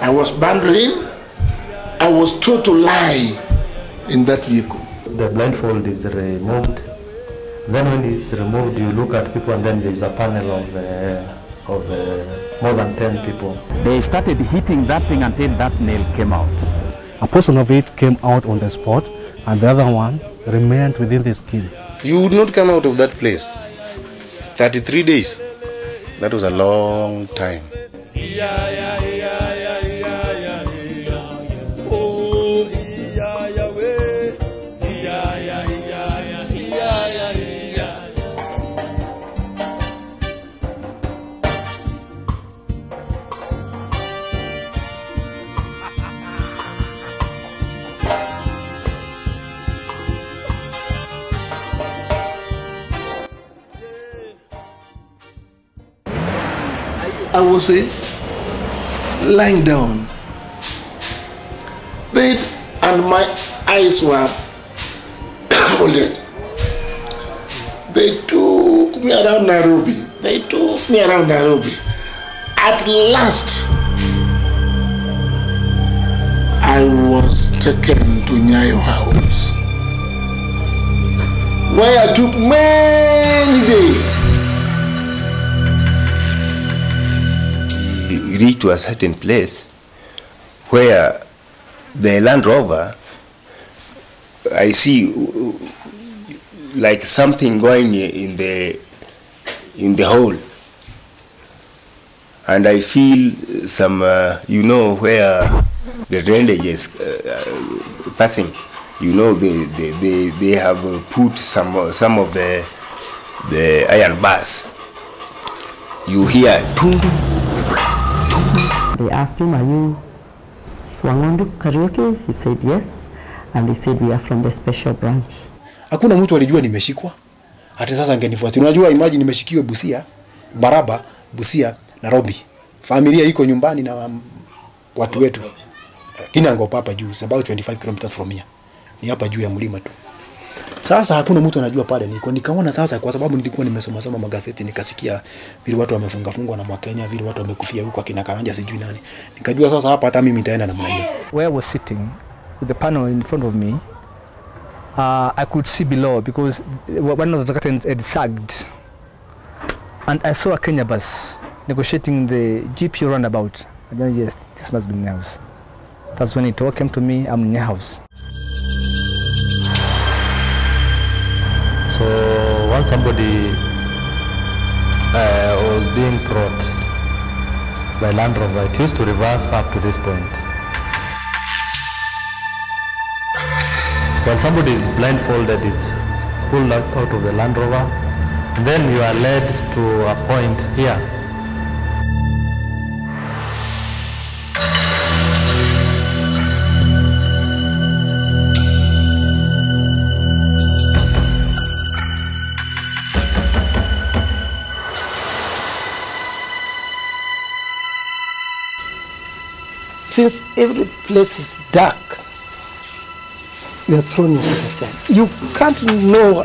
I was bundled in. I was told to lie in that vehicle. The blindfold is removed. Then when it's removed, you look at people, and then there's a panel of more than 10 people. They started hitting that thing until that nail came out. A portion of it came out on the spot, and the other one remained within the skin. You would not come out of that place. 33 days. That was a long time. I was lying down, and my eyes were folded. They took me around Nairobi. At last, I was taken to Nyayo House, where I took many days. Reach to a certain place where the Land Rover, I see like something going in the hole, and I feel some you know, where the drainage is passing, you know, they have put some of the iron bars. You hear tundu. They asked him, "Are you Swangondu Karaoke?" He said yes, and they said we are from the special branch. Hakuna mtu alijua nimeshikwa. Hata sasa angenifuata. Unajua, imagine nimeshikiwa Busia, Baraba, Busia, Nairobi. Familia iko nyumbani na watu wetu. Kinango hapa juu, it's about 25 kilometers from here. Ni hapa juu ya mlima tu. Sasa hakuna mtu anajua pale niko. Nikaona sasa, kwa sababu nilikuwa nimesoma magazeti, nikasikia vile watu wamefunga na Mwakenya, vile watu wamekufia huko akina Karanja sijui nani. Nikajua sasa hapa hata mimi nitaenda namna hiyo. Where I was sitting with the panel in front of me, I could see below because one of the curtains had sagged, and I saw a Kenya bus negotiating the GP roundabout. I don't know, yes, this must be Nyayo House. That's when it all came to me, I'm Nyayo House. So once somebody was being brought by Land Rover, it used to reverse up to this point. When somebody is blindfolded, is pulled out of the Land Rover, then you are led to a point here. Since every place is dark, you are thrown into the sun. You can't know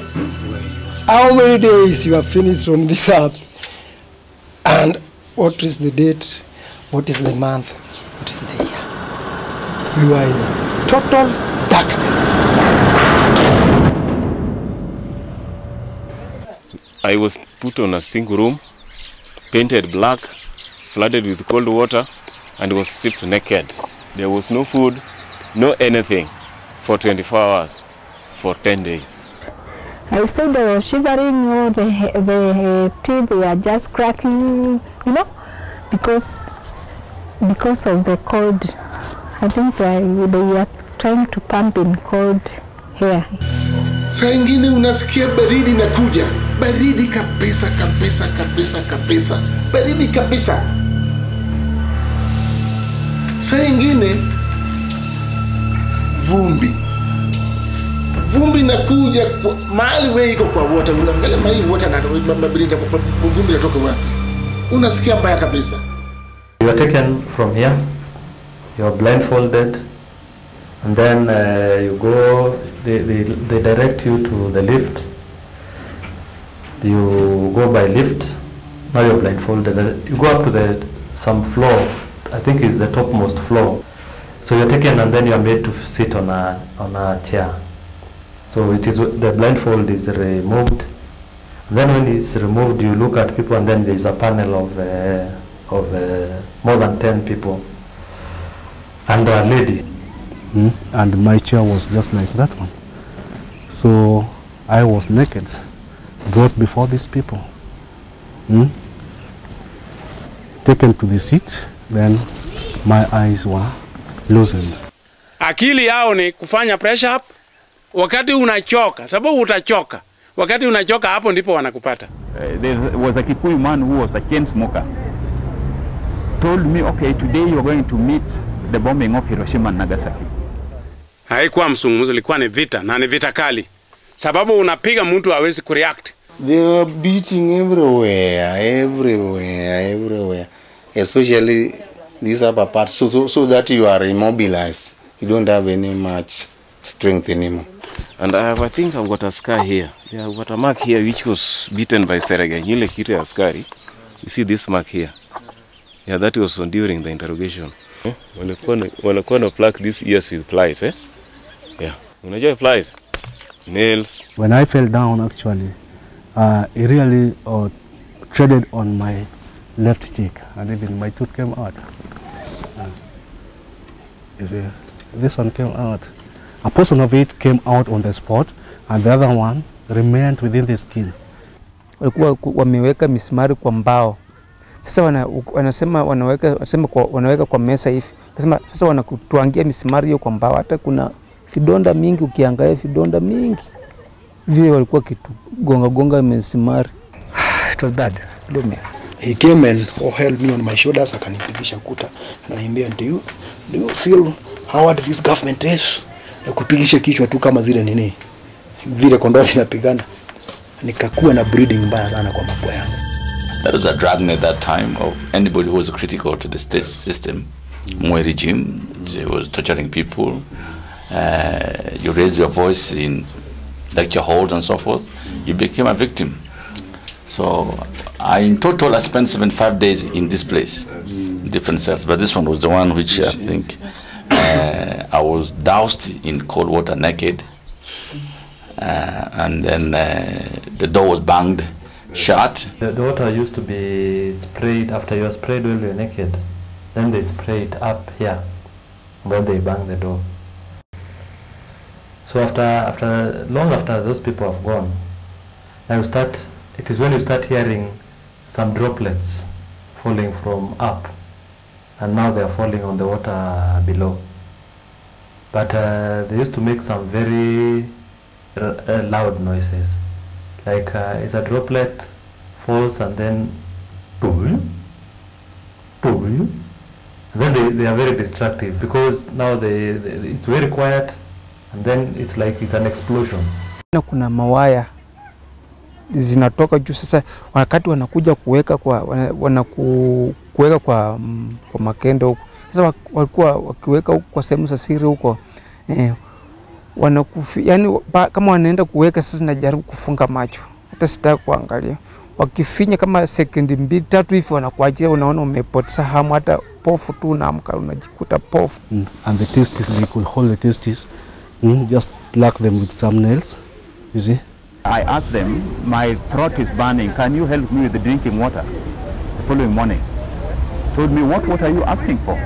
how many days you have finished from this earth, and what is the date, what is the month, what is the year. You are in total darkness. I was put on a single room, painted black, flooded with cold water, and was stripped naked. There was no food, no anything for 24 hours, for 10 days. I stayed there shivering, the teeth were just cracking, you know, because of the cold. I think they were trying to pump in cold air. Saa ingine unasikia baridi inakuja, baridi kabisa kabisa kabisa kabisa, baridi kabisa. Saa ingine vumbi inakuja mahali wewe iko kwa water, unaangalia mahali water na baridi, vumbi inatoka wapi? Unasikia mbaya kabisa. You are taken from here, you are blindfolded, and then you go, they direct you to the lift. You go by lift, now you're blindfolded. You go up to some floor I think it's the topmost floor. So you're taken and then you're made to sit on a chair. So it is, the blindfold is removed. Then when it's removed, you look at people, and then there's a panel of more than 10 people and a lady. And my chair was just like that one. So I was naked, brought before these people, taken to the seat, then my eyes were loosened. Akili yao ni kufanya pressure up wakati unachoka, sababu utachoka. Wakati unachoka hapo ndipo wanakupata. There was a Kikuyu man who was a chain smoker. Told me, okay, today you are going to meet the bombing of Hiroshima and Nagasaki. Haikuwa msungumuzo, ilikuwa ni vita, na ni vita kali. Sababu unapiga mtu hawezi kureact. They were beating everywhere. Especially these upper parts, so that you are immobilized. You don't have any much strength anymore. And I think I've got a scar here. Yeah, I've got a mark here which was beaten by Serege. Ile kitu ya askari. You see this mark here. Yeah, that was on during the interrogation. Walikuwa na pluck these ears with pliers, eh? Yeah. Unajua pliers? Nails. When I fell down, actually, it really treaded on my left cheek, and even my tooth came out. This one came out. A portion of it came out on the spot, and the other one remained within the skin. Walikuwa wameweka misumari kwa mbao. Sasa wanasema wanaweka kwa mesa hivi. Nasema sasa wanakutuangia misumari hiyo kwa mbao. Hata kuna vidonda mingi, ukiangalia vidonda mingi. Vile walikuwa kitu gonga misumari. It was bad. He came and held me on my shoulders, akanipigisha kuta. Ananiambia, do you feel how hard this government is? Kupigisha kichwa tu kama zile nini. Vile kondoo zinapigana. Nikakuwa na bleeding mbaya sana kwa mapua yangu. That was a drag at that time of anybody who was critical to the state system. Moi regime, it was torturing people. You raised your voice in lecture halls and so forth. You became a victim. So in total I spent 75 days in this place, different cells. But this one was the one which I think I was doused in cold water naked. And then the door was banged shut. The water used to be sprayed after you are sprayed while you are naked. Then they spray it up here. Then they bang the door. So long after those people have gone, it is when you start hearing some droplets falling from up, and now they are falling on the water below. But they used to make some very loud noises, like it's a droplet falls and then and then they are very destructive, because now it's very quiet, and then it's like it's an explosion. Kuna mawaya zinatoka juu. Sasa wakati wanakuja kuweka kuweka kwa makendo huko, sasa walikuwa wakiweka huko kwa sehemu za siri huko, yani kama wanaenda kuweka, sasa najaribu kufunga macho, hata sitaki kuangalia. Wakifinya kama sekunde 2-3 hivi wanakuachia, unaona umepoteza hamu, hata pofu tu unaamka unajikuta pofu. And the testes, they could hold the testes, just pluck them with some nails, you see. I asked them, my throat is burning, can you help me with the drinking water? The following morning, told me, what water are you asking for?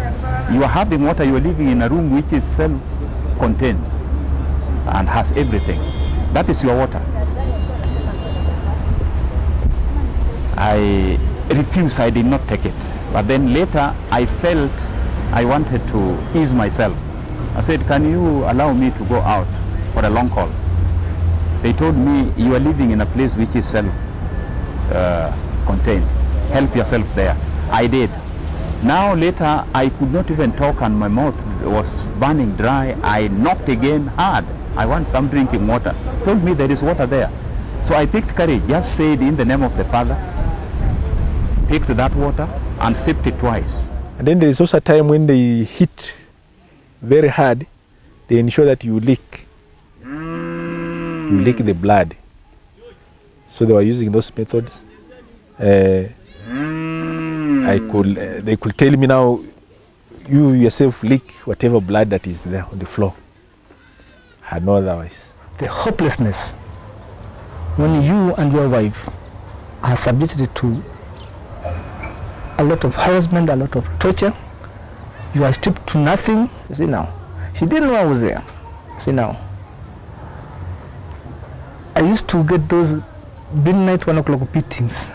You are having water, you are living in a room which is self-contained and has everything. That is your water. I refused, I did not take it. But then later I felt I wanted to ease myself. I said, can you allow me to go out for a long haul? They told me, you are living in a place which is self-contained. Help yourself there. I did. Now later, I could not even talk and my mouth was burning dry. I knocked again hard. I want some drinking water. Told me there is water there. So I picked courage, just said in the name of the Father, picked that water and sipped it twice. And then there is also a time when they hit very hard, they ensure that you lick. You lick the blood. So they were using those methods. They could tell me now, you yourself lick whatever blood that is there on the floor. And no otherwise. The hopelessness when you and your wife are subjected to a lot of harassment, a lot of torture, you are stripped to nothing. You see now, she didn't know I was there. See now, I used to get those midnight 1 o'clock beatings,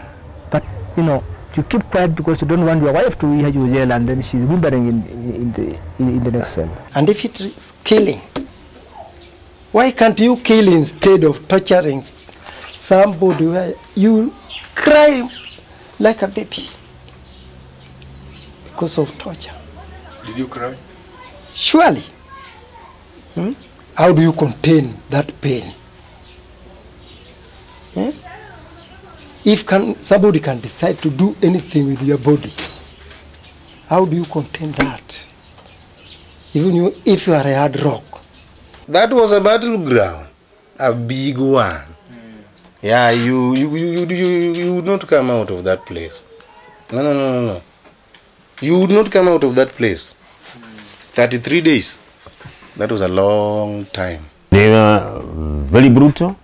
but you know, you keep quiet because you don't want your wife to hear you yell, and then she's whimpering in the next cell. And if it is killing, why can't you kill instead of torturing somebody where you cry like a baby because of torture? Did you cry? Surely. How do you contain that pain? If somebody can decide to do anything with your body, how do you contain that? Even if you are a hard rock. That was a battleground, a big one. Yeah, you would not come out of that place. No. You would not come out of that place. 33 days. That was a long time. They were very brutal,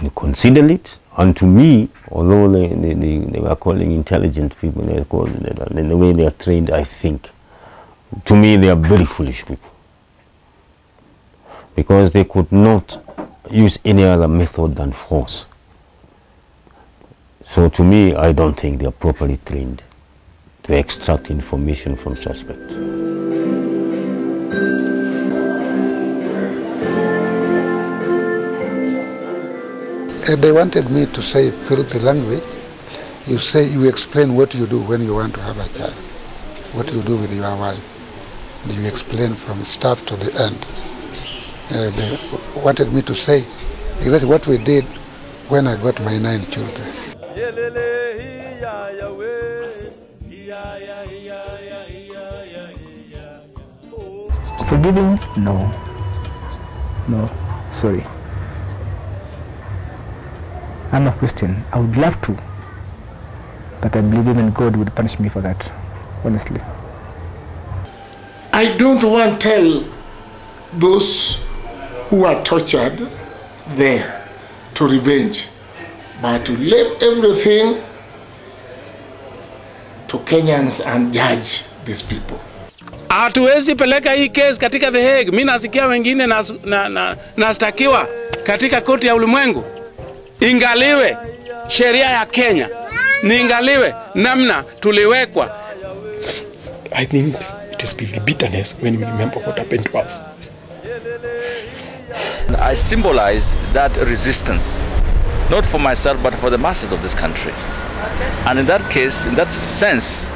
inconsiderate, and to me, although they were calling intelligent people, they called the way they are trained, I think, to me they are very foolish people. Because they could not use any other method than force. So to me, I don't think they are properly trained to extract information from suspects. They wanted me to say filthy language. You explain what you do when you want to have a child, what you do with your wife. And you explain from start to the end. They wanted me to say exactly what we did when I got my 9 children. Forgiving? No. No, sorry. I'm a Christian. I would love to, but I believe even God would punish me for that, honestly. I don't want to tell those who are tortured there to revenge, but to leave everything to Kenyans and judge these people. Hatuwezi peleka hii case katika The Hague. Mimi nasikia wengine nastakiwa katika koti ya ulimwengu. Ingaliwe sheria ya Kenya. Niingaliwe namna tuliwekwa. I think it is with the bitterness when we remember what happened to us. I symbolize that resistance, not for myself, but for the masses of this country. And in that case, in that sense,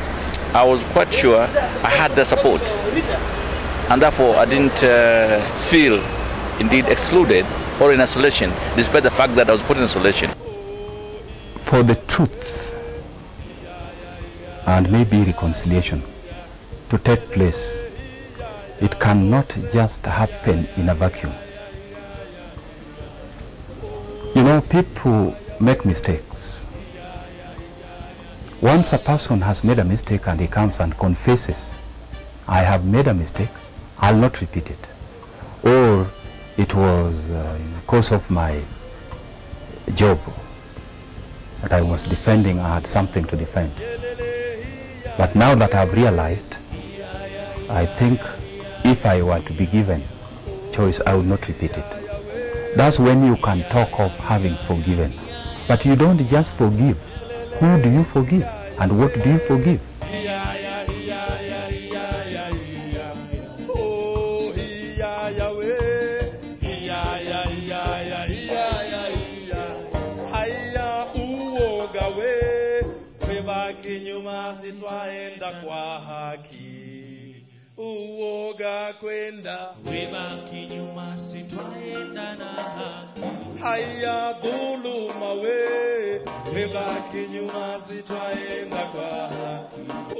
I was quite sure I had their support. And therefore, I didn't feel indeed excluded or in isolation, despite the fact that I was put in isolation. For the truth and maybe reconciliation to take place, it cannot just happen in a vacuum. You know, people make mistakes. Once a person has made a mistake and he comes and confesses, I have made a mistake, I'll not repeat it. Or it was in the course of my job that I was defending, I had something to defend. But now that I've realized, I think if I were to be given choice, I would not repeat it. That's when you can talk of having forgiven. But you don't just forgive. Who do you forgive? And what do you forgive? Uoga kwenda webaki nyuma sitwaenda na haki. Haya dhuluma we webaki nyuma sitwaenda kwa haki.